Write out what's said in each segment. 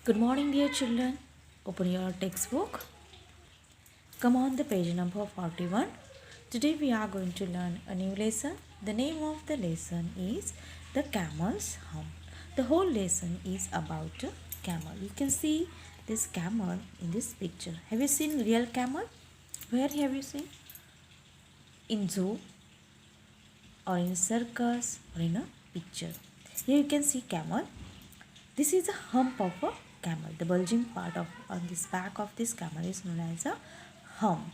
Good morning, dear children. Open your textbook. Come on the page number 41. Today we are going to learn a new lesson. The name of the lesson is The Camel's Hump. The whole lesson is about a camel. You can see this camel in this picture. Have you seen real camel? Where have you seen? In zoo or in a circus or in a picture. Here you can see camel. This is a hump of a camel. The bulging part of on this back of this camel is known as a hump.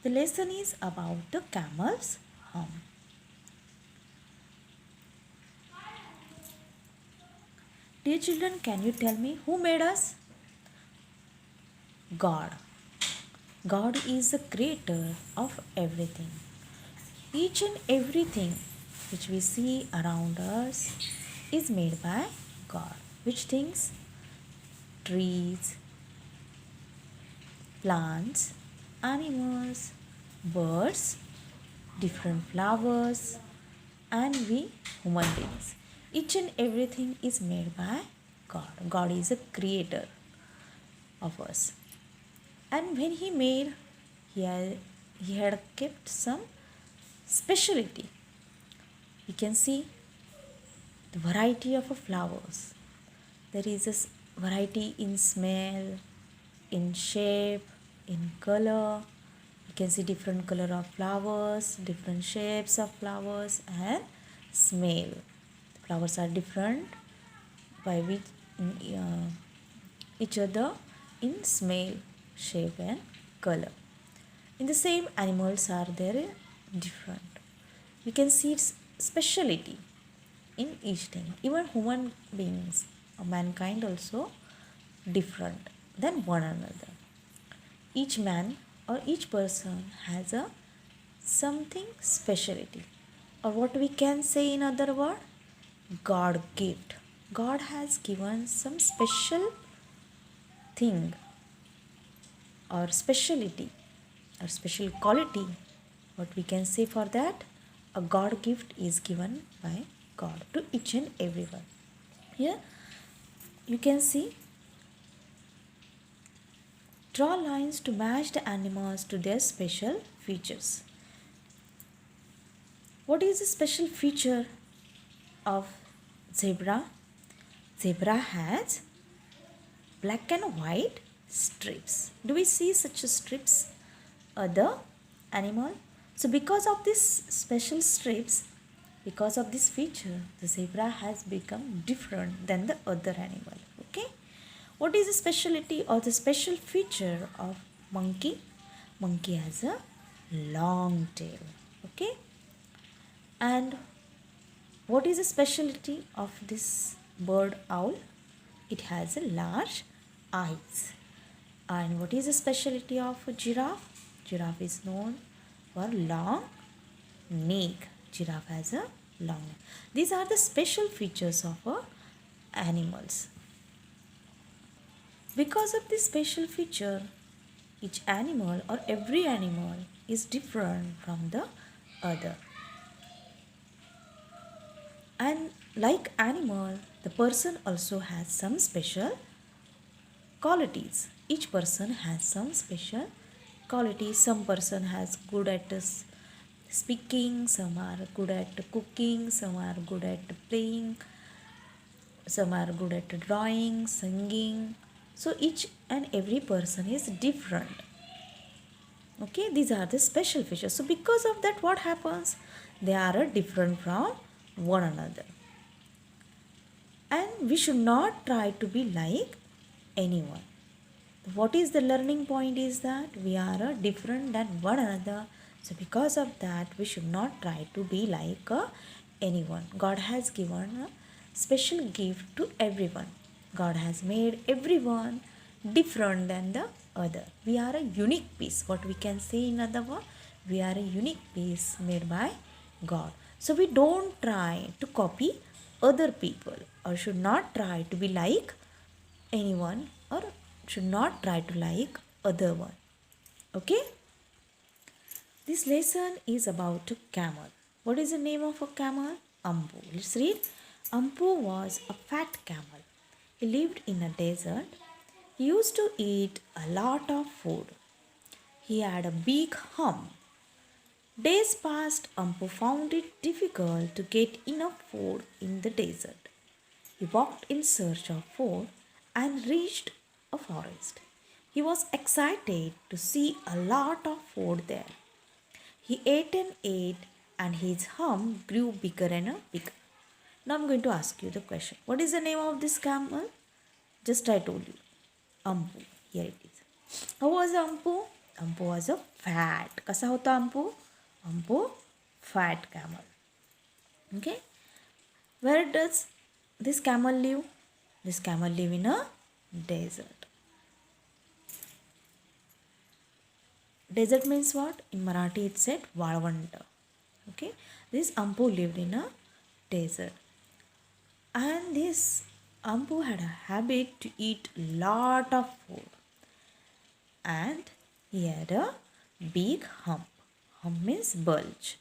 The lesson is about the camel's hump. Dear children, can you tell me who made us? God. God is the creator of everything. Each and everything which we see around us is made by God. Which things? Trees, plants, animals, birds, different flowers, and we human beings. Each and everything is made by God. God is a creator of us. And when He made, He had kept some specialty. You can see the variety of flowers. There is a variety in smell, in shape, in color. You can see different color of flowers, different shapes of flowers, and smell. The flowers are different by which each other in smell, shape, and color. In the same, animals are there different. You can see its speciality in each thing. Even human beings or mankind also different than one another. Each man or each person has a something speciality, or what we can say in other word, God gift. God has given some special thing or speciality or special quality. What we can say for that, a God gift is given by God to each and everyone. Here you can see, draw lines to match the animals to their special features. What is the special feature of zebra? Zebra has black and white strips. Do we see such strips other animal? So because of this special strips, because of this feature, the zebra has become different than the other animal. Okay. What is the speciality or the special feature of monkey? Monkey has a long tail. Okay. And what is the specialty of this bird owl? It has a large eyes. And what is the specialty of a giraffe? Giraffe is known for long neck. Giraffe has a long neck. These are the special features of animals. Because of this special feature, each animal or every animal is different from the other. And like animal, the person also has some special qualities. Each person has some special qualities. Some person has good at speaking, some are good at cooking, some are good at playing, some are good at drawing, singing. So each and every person is different. Okay, these are the special features. So because of that, what happens? They are different from one another. And we should not try to be like anyone. What is the learning point is that we are different than one another. So because of that, we should not try to be like anyone. God has given a special gift to everyone. God has made everyone different than the other. We are a unique piece. What we can say in other words, we are a unique piece made by God. So we don't try to copy other people or should not try to be like anyone or should not try to like other one. Okay? This lesson is about a camel. What is the name of a camel? Ampu. Let's read. Ampu was a fat camel. He lived in a desert. He used to eat a lot of food. He had a big hump. Days passed, Ampu found it difficult to get enough food in the desert. He walked in search of food and reached a forest. He was excited to see a lot of food there. He ate, and his hum grew bigger and bigger. Now I'm going to ask you the question. What is the name of this camel? Just I told you. Ampu. Here it is. How was Ampu? Ampu was a fat. Kasa hota Ampu? Ampu, fat camel. Okay. Where does this camel live? This camel live in a desert. Desert means what? In Marathi it said Valvanda. Okay. This Ampu lived in a desert. And this Ampu had a habit to eat lot of food. And he had a big hump. Hump means bulge.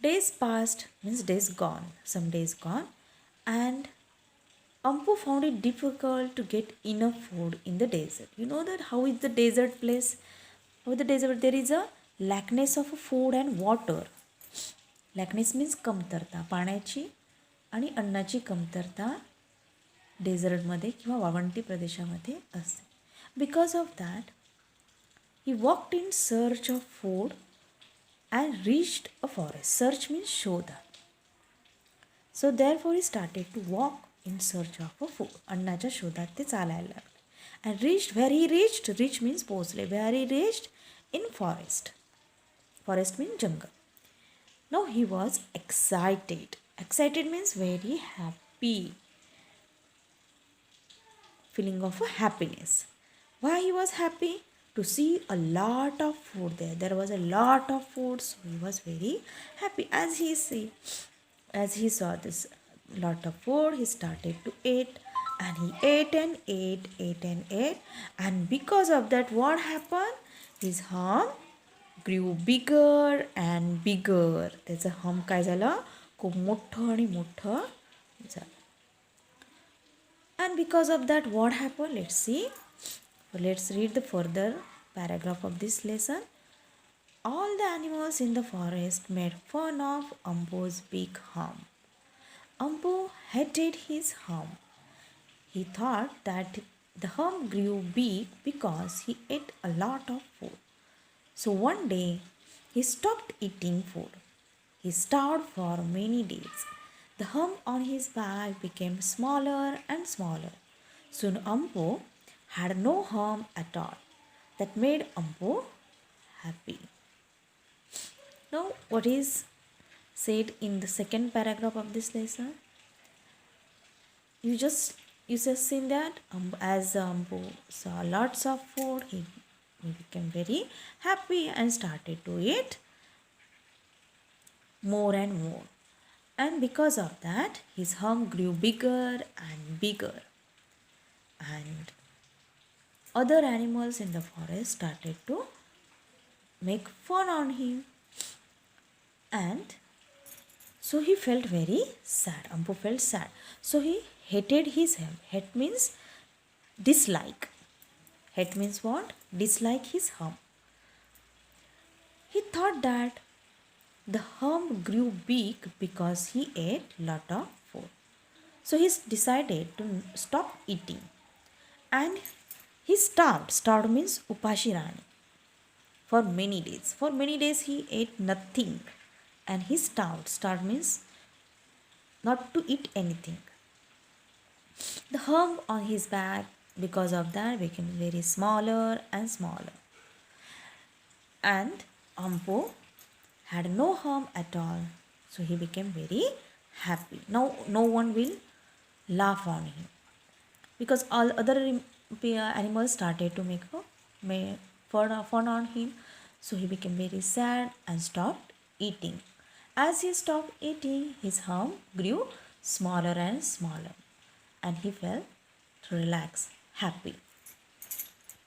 Days passed, means days gone. Some days gone. And Ampu found it difficult to get enough food in the desert. You know that how is the desert place? How the desert there is a lackness of food and water. Lackness means कमतरता पाण्याची आणि अन्नाची कमतरता डेझर्टमध्ये किंवा वाळवंटी प्रदेशामध्ये असते. Because of that he walked in search of food and reached a forest. Search means शोध. So therefore he started to walk in search of a food. अन्नाच्या शोधात ते चालायला लागले. And reached where he reached. Reach means पोचले. Where he reached in forest. Forest means जंगल. Now he was excited. Excited means very happy. Feeling of a happiness. Why he was happy? To see a lot of food there. There was a lot of food, so he was very happy. As he saw this lot of food, he started to eat, and he ate. And because of that, what happened? His arm grew bigger and bigger. त्याचं हम काय झालं? खूप मोठं आणि मोठं झालं. And because of that, what happened? Let's see. Let's read the further paragraph of this lesson. All the animals in the forest made fun of Ampu's big hump. Ampu hated his hump. He thought that the hump grew big because he ate a lot of food. So one day, he stopped eating food. He starved for many days. The hump on his back became smaller and smaller. Soon Ampu had no hump at all. That made Ampu happy. Now, what is said in the second paragraph of this lesson? You just seen that as Ampu saw lots of food, he became very happy and started to eat more and more. And because of that, his hump grew bigger and bigger. And other animals in the forest started to make fun on him. And so he felt very sad. Ampu felt sad. So he hated his hump. Hate means dislike. Hate means what? Dislike his hump. He thought that the hump grew big because he ate lot of food. So he decided to stop eating. And he starved. Starved means upashi rani. For many days. For many days he ate nothing. And he starved. Starved means not to eat anything. The hump on his back, because of that, became very smaller and smaller. And Ampu had no hump at all. So he became very happy. Now no one will laugh on him. Because all other animals started to make fun on him. So he became very sad and stopped eating. As he stopped eating, his hump grew smaller and smaller. And he felt relaxed, happy.